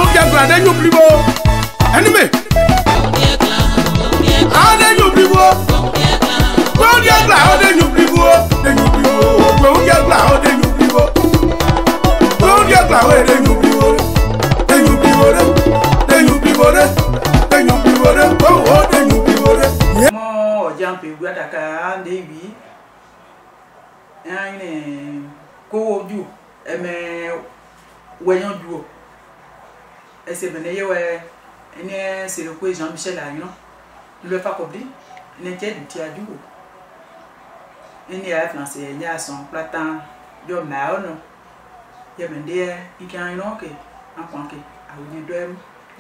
on get glad and you blibo. Anyway. How then you blibo? Don't get glad, how then you blibo? Then you blibo. Don't get glad, how then you blibo? Don't get glad, how then you blibo? Then you blibo. Then you blibo. Then you blibo. Oh, then you blibo. Mo jump you got a car, Davy. And go you, when you do. I said, when you were any silly Jean Michel, you know, le faculty, and a jet du. In the afternoon, say, yes, on Platan, your mal, you have been there, you can't know, okay, I'm funky. I will do them.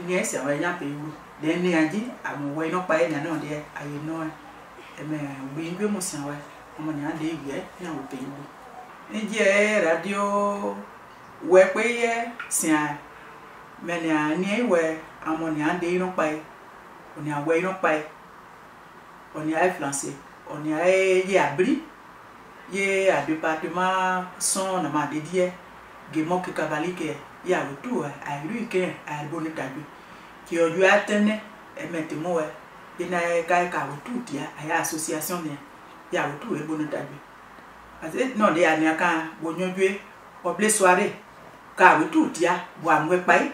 Yes, I will not pay you. Then the idea, I'm way not by and I know there, I know. A man, we will must know. I'm on your day yet, and I will pay you. In the radio, where we are, many are near where I'm on your day no pay, on your way no pay, on your influence, on your year bri, ye a département son ma dédié, Gemoke Cavalike, ya le tour, à lui qu'un à bonne tabu, qui a dû atteindre et mettre moi, il n'a qu'à tout, il y a association, il y a tout et bonne tabu. Parce que non, il y a un cas, bon, Dieu, au blé soirée, car tout, il y a, boire, moi, paille.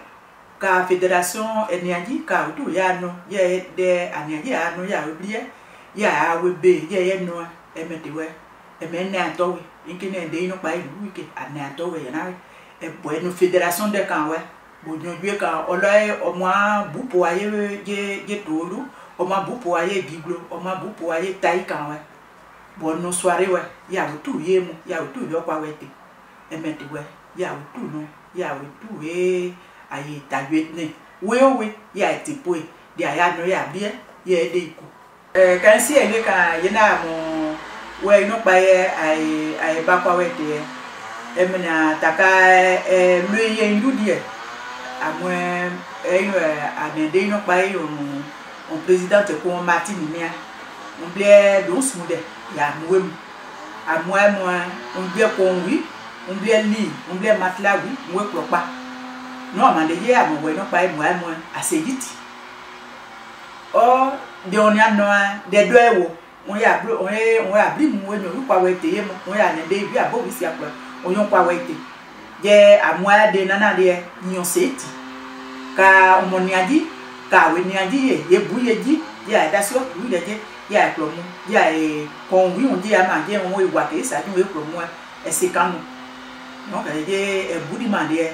Car fédération énergie car tout y a non y a des énergie à non y a oublié y a wb y a non et mettez-ouais et maintenant toi inquiné de non pas lui que à n'attend y en a et pour une fédération de camp ouais bon Dieu quand on l'a au moins vous poyer j'ai tout au moins vous poyer giglo au moins vous poyer taille quand ouais bon nos soirées ouais y a tout y a tout y a quoi ouais et mettez-ouais y a tout non y a tout et aye taguetne wewe ya tipwe dia ya no ya bia ya edeiku kan si ele ka yena mo we no pa ye aye ba kwa wete emna taka meye ndudie amwe anede no pa ye on président ko Martin Nia on blé dos mude ya mwem amwe on blé ko wi on blé li on blé matla wi mwe klopa non, mais les gens ne pas moi assez vite. Oh, on y a des deux euros. On y a pris moi, nous pas été, on y a des vies à beau ici après. On y a pas été. J'ai à moi des nanas des nions sept. Car on m'y a dit, car on y a dit, il y a bouillé dit, il y a des choses, oui, il y a plomo, il y a quand oui, on dit à manger, on voit que ça nous est pour moi, et c'est quand nous. Donc, il y a un bout de manière.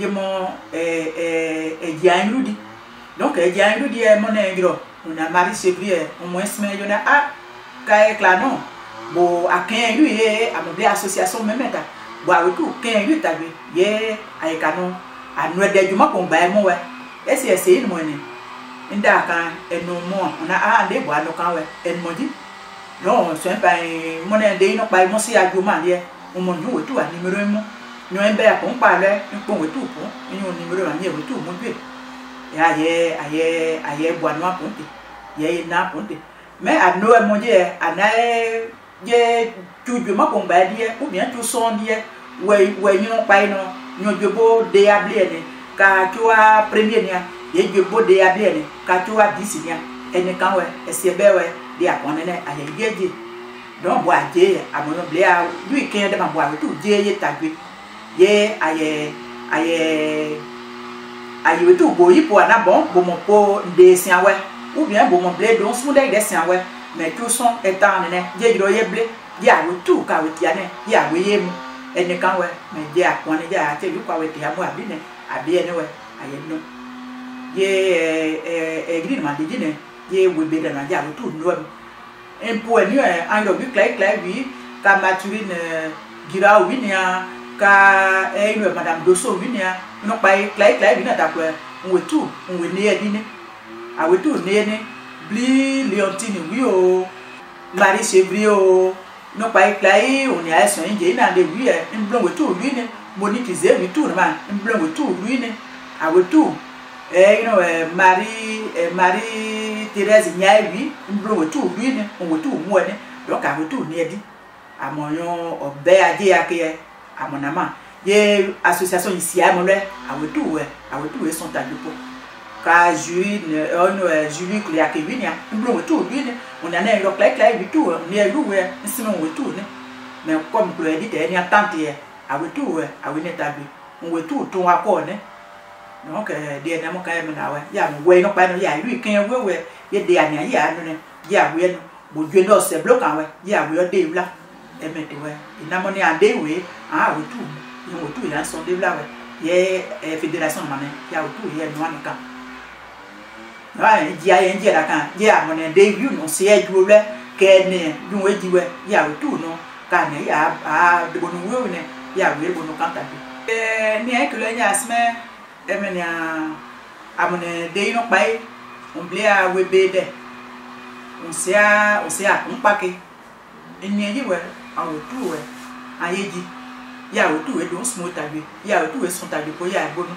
Je mon Dianrudi. Donc, Dianrudi est mon ingro. On a Marie Chevrier, au moins, mais il y en a un qui est clanon. Bon, à 15 lui, à mon association même. Bon, avec tout, 15 lui, t'as vu, il y a un canon. À nous, des humains qu'on bat, moi. Et c'est une monnaie. Il y a un moment, on a un des bois, donc, un modi. Non, c'est pas une monnaie de non pas mon si à du mal, on m'en joue tout à numéro 1. Nous avons bien parlé, nous avons tout pour nous numéro un tout mon Dieu. Il y a bois noir pour il y a une nappe pour mais à nous mon Dieu à n'a tout du ma combat ou bien tout son dire ouais nous pas non nous de beau déabler car tu as premier nia et de beau déabler car tu as 10 nia et ne quand ouais et c'est bien ouais des à on est à y dire donc bois Dieu à mon blé à lui qui est de ma bois tout Dieu est tagué ye aye tout boyi pour na bon mon po de siawe ou bien mon blé donc sous des siawe mais tout son étant né ye gro ye blé ya tout ka we tiane ya we ye mu ene kan we mais ya ko ne ya te lu kwa we ti amu abi ne abi ene we aye no ye green man di ne ye we be na ya tout no un po ni en do bi clay oui ka maturine gira oui ni ka madame Dosso vinia no pai clay vina ta kwa wetu we ne edine a wetu ne bli Leontine wi o Marie Chevrier o no pai clay on ya so nje na de wi e mblon wetu wi ne Monique ze wi tu na mblon wetu wi ne a wetu Marie Thérèse nya wi mblon wetu wi ne on wetu mu ne donc a wetu ne edi amoyon obe ade ake amonama ye association ici à mon là à tout sont à pour ka Julie Julie que ya que vinia blou tout lui on en a eu clac clac du tout ni a loué sinon tout mais comme que dit il y a tante à tout à une établi on veut tout ton accord donc des na mo ka me na wa ya mo we no pa no ya lui kan we ye de ania ya no ne ya we no bo dwe no se block an we ya we de bla e me de we ina mo ni ande we ah we tout yo tout ya son de bla we ye fédération mané ya we tout ye no an kan ouais dia ye ndia kan ya mo ne de you no se e dwo le ke ne du we di we ya we tout no ka ne ya de bonu we ne ya we bonu kan ta ni e que le nya asme emenia amone de no pai on blia webede on se a un paquet eni yi we awo tu we ayeji ya wo tu we don smooth tabi ya wo tu we son tabi ko ya bonu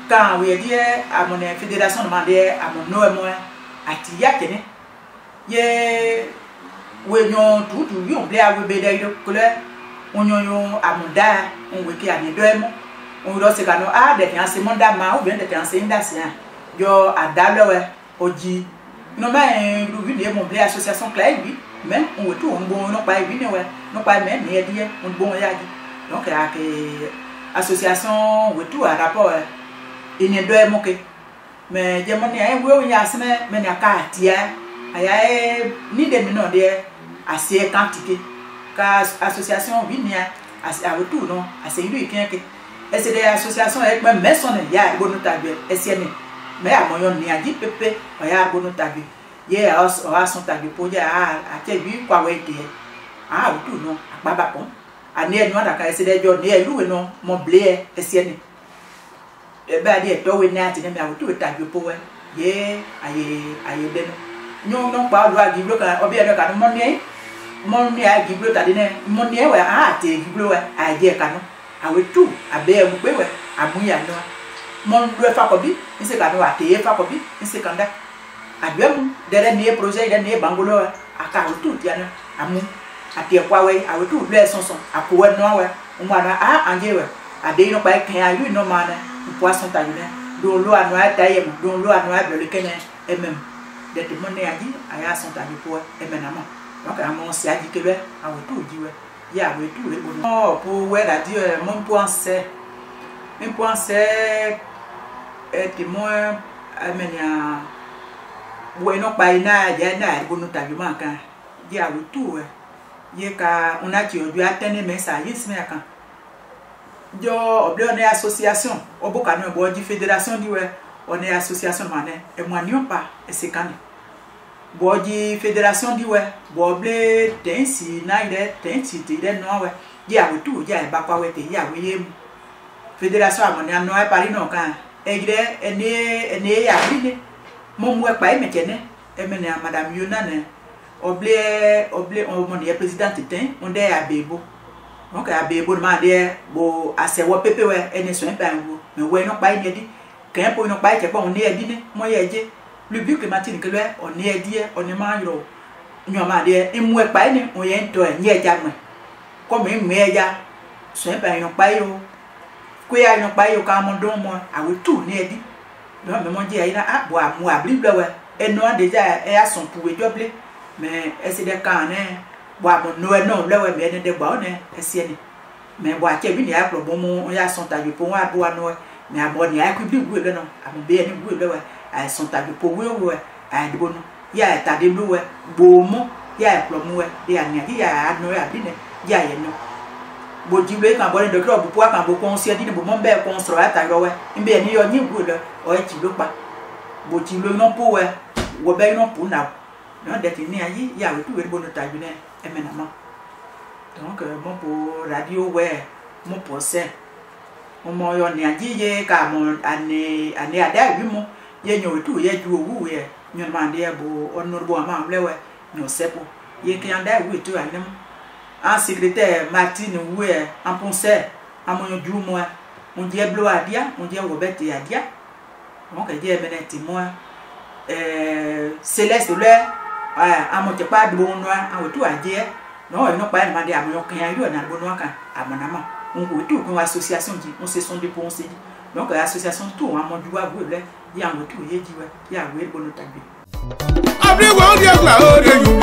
kan we die amone fédération demandé amono e mo ati ya kene ye we nyon tu yo blia webede yo kole onyo amuda on we ki ani do e mo on do se kanu de fiancé monda ma ou bien de fiancé indacien yo adalewe oji no ma lu vi de mon blé association clay bi mais on tout on bon no pa bi ne we no pa mais ne die on bon ya di donc ya que association we tout à rapport ine do e mo ke mais je mon ya we o ya se me na ka tia aya ni de mi no de assez quantité ka association bi ne a tout non assez lui qui et c'est des associations avec même maison ya bonu tabi esiene mais a moyon ni adi pepe ya bonu tabi ye a son tabi pour ya a te bi kwa we de tout non akbaba pon ani enu ada ka ese de jo ni elu we no mo blé esiene e ba di to we na ti ne me a tout tabi pour we ye aye de no no pa do agi blo ka obi e ka mo ni agi blo ta de ne mo ni we te agi blo we a je ka no awe tout abe mu pe we amuya no mon do fa ko bi nse ka no ate fa ko bi nse kanda adwem dere ne projet de ne bangolo aka tout ya no amu ate kwa we awe tout le sonson akowe no we umana anje we ade no pa kan ayu no mana poisson ta yune do lo anu ataye mu do lo anu abe le kene emem de te mon ne aji aya son ta bi po emenama donc amon si aji kebe awe tout di we ya we tout le bon oh pour ouais la dire mon point c'est témoin amenia bueno pa ina ya na bonu tabi ma kan ya we tout ye ka on a ti oju atene mesa yes me kan jo obi on association oboka no bo di fédération di we on est association mané e mo anion pa e se kan boji fédération di we boble tensi na ide tensi ti de no we ya we tu ya ba kwa we te ya we yem fédération amoni no e pari no kan e gide ene ya bi mo mu e pa e mekene e mene madame Yonane oble on mon présidente ten on de abebo donc abebo ma de bo asewo pepe we ene so en pa ngo me we no pa ni di kan po no pa che po on ne di ne mo ye je le but que Martine que on est dit on est manjo nyoma de imwe pa ni on yen to nye ja me comme imwe ja so en pa yon pa yo ko ya yon pa yo ka mo don mo awe tout ne di do me mo je ina abo amu abli blewe e no déjà e a son pour joble mais e se de kan ne bo amo no blewe me ne de gba ne e se ni mais bo a che bi ni a pro bon mo ya son ta jo po wa bo no mais abo ni a ku bi gu le no amo be ni gu blewe a son tabi po we a de bono ya ta de blu we bomo ya plomo we ya nya ya no ya bi ne ya ye no bo jible kan bo de club po kan bo kon se di ne bo mo be kon sro ata yo we mbe ni yo ni gu le o e ti lo pa bo ti lo no po we wo be no po na no de ti ni ayi ya we tu we bono tabi ne e me na ma donc mon po radio we mo po se mo yo ni aji ye ka mo ane ada bi mo ye nyo tu ye ju owu ye nyo mande ye bo honorable ama lewe nyo sepo ye ki anda wu tu anem en secrétaire Martine wu ye en poncer amonyo ju mo on die blo adia on die Robert adia donc je bene témoin Céleste le amonte pa de bon no an tu adie no no pa mande amonyo kan ayu na bo no kan amanama on go tout une association dit on se sont pour on se dit donc l'association tout on a du bois il y a un tout il dit ouais il y a ouais bon tabi Abri wo dia gla o de